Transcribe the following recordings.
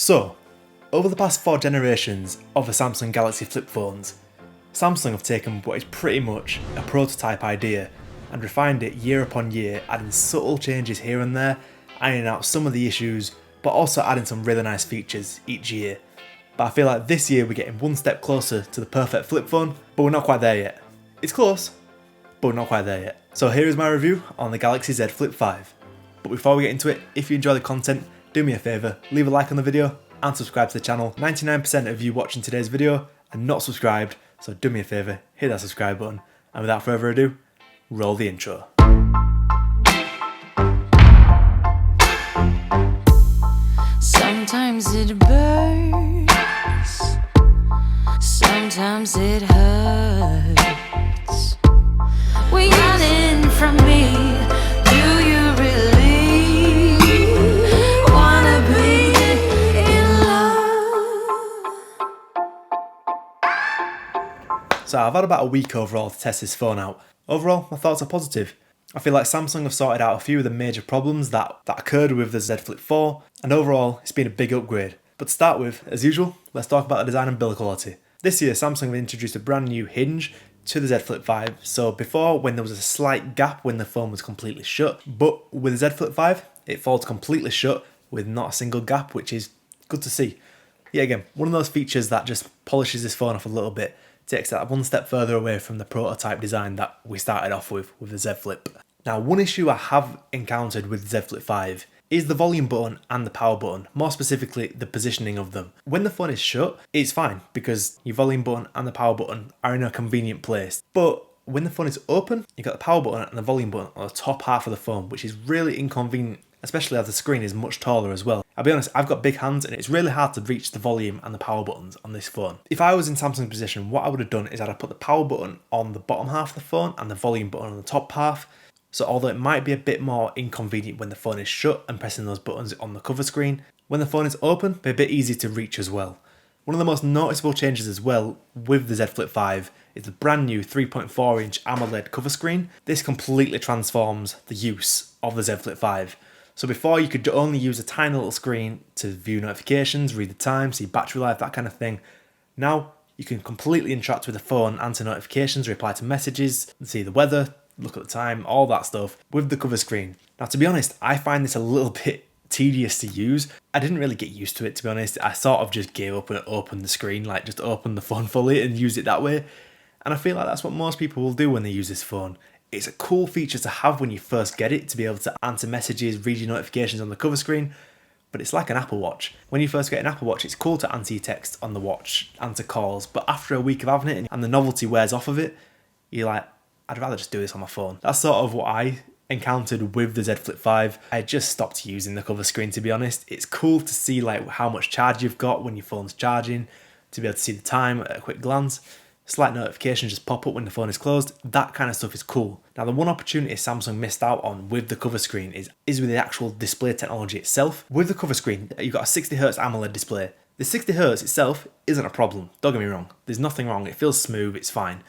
So, over the past 4 generations of the Samsung Galaxy flip phones, Samsung have taken what is pretty much a prototype idea and refined it year upon year, adding subtle changes here and there, ironing out some of the issues, but also adding some really nice features each year. But I feel like this year we're getting one step closer to the perfect flip phone, but we're not quite there yet. It's close, but we're not quite there yet. So here is my review on the Galaxy Z Flip 5. But before we get into it, if you enjoy the content, do me a favour, leave a like on the video and subscribe to the channel. 99% of you watching today's video are not subscribed, so do me a favour, hit that subscribe button, and without further ado, roll the intro. Sometimes it burns, sometimes it hurts. When you're running from me, do you really wanna be in love? So I've had about a week overall to test this phone out. Overall, my thoughts are positive. I feel like Samsung have sorted out a few of the major problems that occurred with the Z Flip 4, and overall, it's been a big upgrade. But to start with, as usual, let's talk about the design and build quality. This year, Samsung have introduced a brand new hinge to the Z Flip 5, so before, when there was a slight gap when the phone was completely shut, but with the Z Flip 5, it folds completely shut with not a single gap, which is good to see. Yet again, one of those features that just polishes this phone off a little bit, takes that one step further away from the prototype design that we started off with the Z Flip. Now, one issue I have encountered with the Z Flip 5 is the volume button and the power button, more specifically the positioning of them. When the phone is shut, it's fine because your volume button and the power button are in a convenient place. But when the phone is open, you've got the power button and the volume button on the top half of the phone, which is really inconvenient, especially as the screen is much taller as well. I'll be honest, I've got big hands and it's really hard to reach the volume and the power buttons on this phone. If I was in Samsung's position, what I would have done is I'd have put the power button on the bottom half of the phone and the volume button on the top half. So although it might be a bit more inconvenient when the phone is shut and pressing those buttons on the cover screen, when the phone is open, they're a bit easy to reach as well. One of the most noticeable changes as well with the Z Flip 5 is the brand new 3.4 inch AMOLED cover screen. This completely transforms the use of the Z Flip 5. So before you could only use a tiny little screen to view notifications, read the time, see battery life, that kind of thing. Now you can completely interact with the phone, answer notifications, reply to messages, see the weather, look at the time, all that stuff with the cover screen. Now to be honest, I find this a little bit tedious to use. I didn't really get used to it, to be honest. I sort of just gave up and opened the screen, like just open the phone fully and use it that way. And I feel like that's what most people will do when they use this phone. It's a cool feature to have when you first get it, to be able to answer messages, read your notifications on the cover screen, but it's like an Apple Watch. When you first get an Apple Watch, it's cool to answer your text on the watch, answer calls, but after a week of having it and the novelty wears off of it, you're like, I'd rather just do this on my phone. That's sort of what I encountered with the Z Flip 5. I just stopped using the cover screen, to be honest. It's cool to see like how much charge you've got when your phone's charging, to be able to see the time at a quick glance. Slight notifications just pop up when the phone is closed. That kind of stuff is cool. Now, the one opportunity Samsung missed out on with the cover screen is with the actual display technology itself. With the cover screen, you've got a 60Hz AMOLED display. The 60Hz itself isn't a problem, don't get me wrong. There's nothing wrong, it feels smooth, it's fine.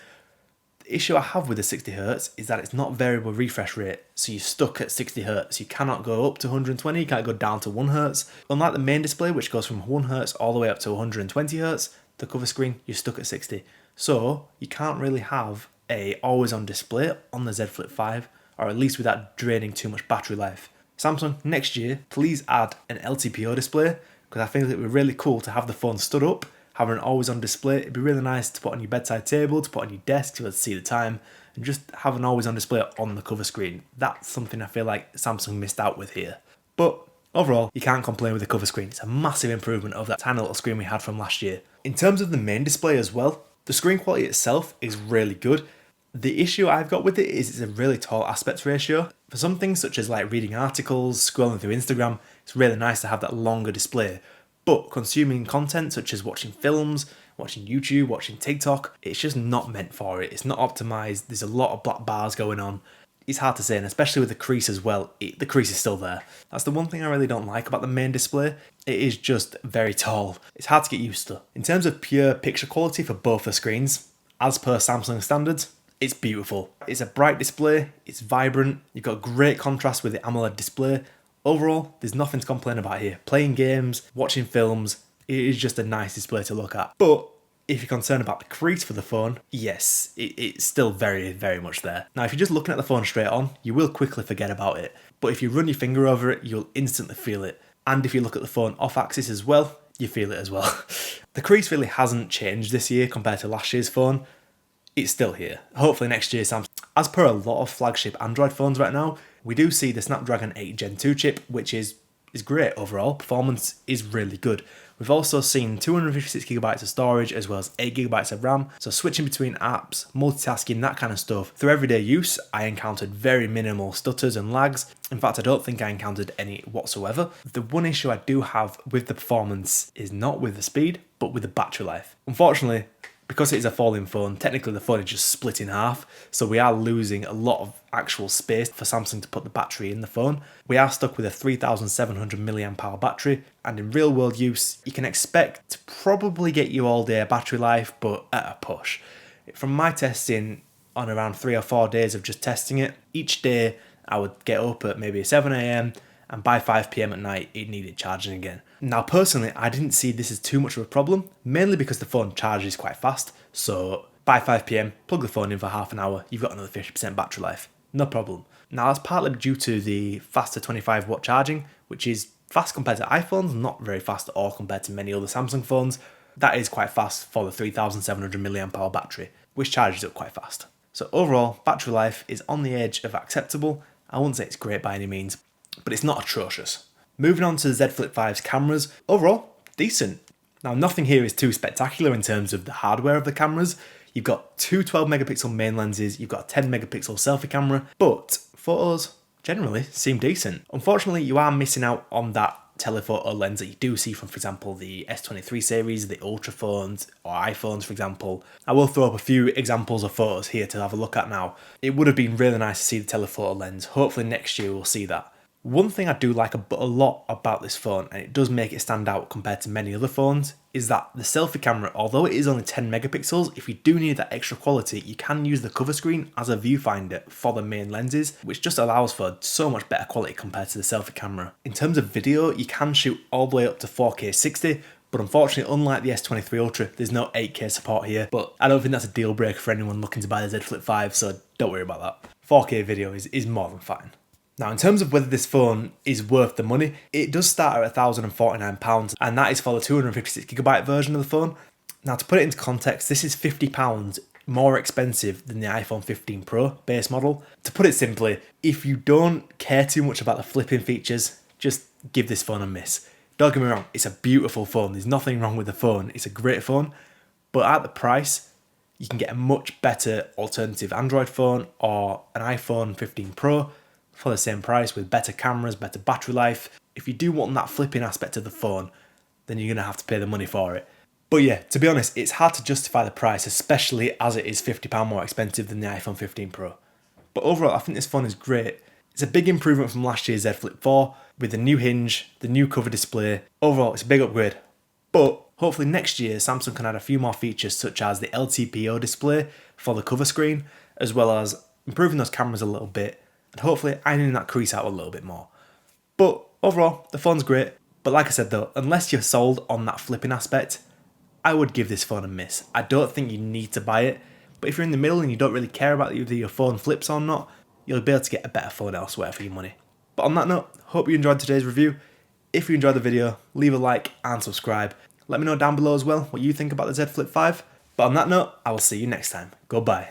The issue I have with the 60Hz is that it's not variable refresh rate, so you're stuck at 60Hz. You cannot go up to 120, you can't go down to 1Hz. Unlike the main display, which goes from 1Hz all the way up to 120Hz, the cover screen, you're stuck at 60. So you can't really have a always on display on the Z Flip 5, or at least without draining too much battery life. Samsung, next year, please add an LTPO display, because I think it would be really cool to have the phone stood up, having it always on display. It'd be really nice to put on your bedside table, to put on your desk, to be able to see the time, and just have an always on display on the cover screen. That's something I feel like Samsung missed out with here. But overall, you can't complain with the cover screen. It's a massive improvement over that tiny little screen we had from last year. In terms of the main display as well, the screen quality itself is really good. The issue I've got with it is it's a really tall aspect ratio. For some things such as like reading articles, scrolling through Instagram, it's really nice to have that longer display. But consuming content such as watching films, watching YouTube, watching TikTok, it's just not meant for it. It's not optimized. There's a lot of black bars going on. It's hard to say, and especially with the crease as well, the crease is still there. That's the one thing I really don't like about the main display. It is just very tall. It's hard to get used to. In terms of pure picture quality for both the screens, as per Samsung standards, it's beautiful. It's a bright display, it's vibrant, you've got great contrast with the AMOLED display. Overall, there's nothing to complain about here. Playing games, watching films, it is just a nice display to look at. But if you're concerned about the crease for the phone, yes, it's still very, very much there. Now, if you're just looking at the phone straight on, you will quickly forget about it. But if you run your finger over it, you'll instantly feel it. And if you look at the phone off axis as well, you feel it as well. The crease really hasn't changed this year compared to last year's phone. It's still here. Hopefully next year, Samsung, as per a lot of flagship Android phones right now, we do see the Snapdragon 8 Gen 2 chip, which is great overall. Performance is really good. We've also seen 256GB of storage as well as 8GB of RAM, so switching between apps, multitasking, that kind of stuff. Through everyday use, I encountered very minimal stutters and lags. In fact, I don't think I encountered any whatsoever. The one issue I do have with the performance is not with the speed, but with the battery life. Unfortunately, because it is a folding phone, technically the phone is just split in half, so we are losing a lot of actual space for Samsung to put the battery in the phone. We are stuck with a 3700 mAh battery, and in real world use, you can expect to probably get you all day battery life, but at a push. From my testing, on around 3 or 4 days of just testing it, each day I would get up at maybe 7 AM, and by 5 PM at night, it needed charging again. Now, personally, I didn't see this as too much of a problem, mainly because the phone charges quite fast. So by 5 PM, plug the phone in for half an hour, you've got another 50% battery life. No problem. Now, that's partly due to the faster 25-watt charging, which is fast compared to iPhones, not very fast at all compared to many other Samsung phones. That is quite fast for the 3700 mAh battery, which charges up quite fast. So overall, battery life is on the edge of acceptable. I wouldn't say it's great by any means, but it's not atrocious. Moving on to the Z Flip 5's cameras, overall, decent. Now, nothing here is too spectacular in terms of the hardware of the cameras. You've got two 12-megapixel main lenses, you've got a 10-megapixel selfie camera, but photos generally seem decent. Unfortunately, you are missing out on that telephoto lens that you do see from, for example, the S23 series, the Ultra phones, or iPhones, for example. I will throw up a few examples of photos here to have a look at now. It would have been really nice to see the telephoto lens. Hopefully next year we'll see that. One thing I do like a lot about this phone, and it does make it stand out compared to many other phones, is that the selfie camera, although it is only 10 megapixels, if you do need that extra quality, you can use the cover screen as a viewfinder for the main lenses, which just allows for so much better quality compared to the selfie camera. In terms of video, you can shoot all the way up to 4K 60, but unfortunately, unlike the S23 Ultra, there's no 8K support here, but I don't think that's a deal breaker for anyone looking to buy the Z Flip 5, so don't worry about that. 4K video is more than fine. Now, in terms of whether this phone is worth the money, it does start at £1,049, and that is for the 256GB version of the phone. Now, to put it into context, this is £50 more expensive than the iPhone 15 Pro base model. To put it simply, if you don't care too much about the flipping features, just give this phone a miss. Don't get me wrong, it's a beautiful phone. There's nothing wrong with the phone. It's a great phone, but at the price, you can get a much better alternative Android phone or an iPhone 15 Pro for the same price with better cameras, better battery life. If you do want that flipping aspect of the phone, then you're going to have to pay the money for it. But yeah, to be honest, it's hard to justify the price, especially as it is £50 more expensive than the iPhone 15 Pro. But overall, I think this phone is great. It's a big improvement from last year's Z Flip 4 with the new hinge, the new cover display. Overall, it's a big upgrade. But hopefully next year, Samsung can add a few more features such as the LTPO display for the cover screen, as well as improving those cameras a little bit, and hopefully ironing that crease out a little bit more. But overall, the phone's great. But like I said though, unless you're sold on that flipping aspect, I would give this phone a miss. I don't think you need to buy it, but if you're in the middle and you don't really care about whether your phone flips or not, you'll be able to get a better phone elsewhere for your money. But on that note, hope you enjoyed today's review. If you enjoyed the video, leave a like and subscribe. Let me know down below as well what you think about the Z Flip 5. But on that note, I will see you next time. Goodbye.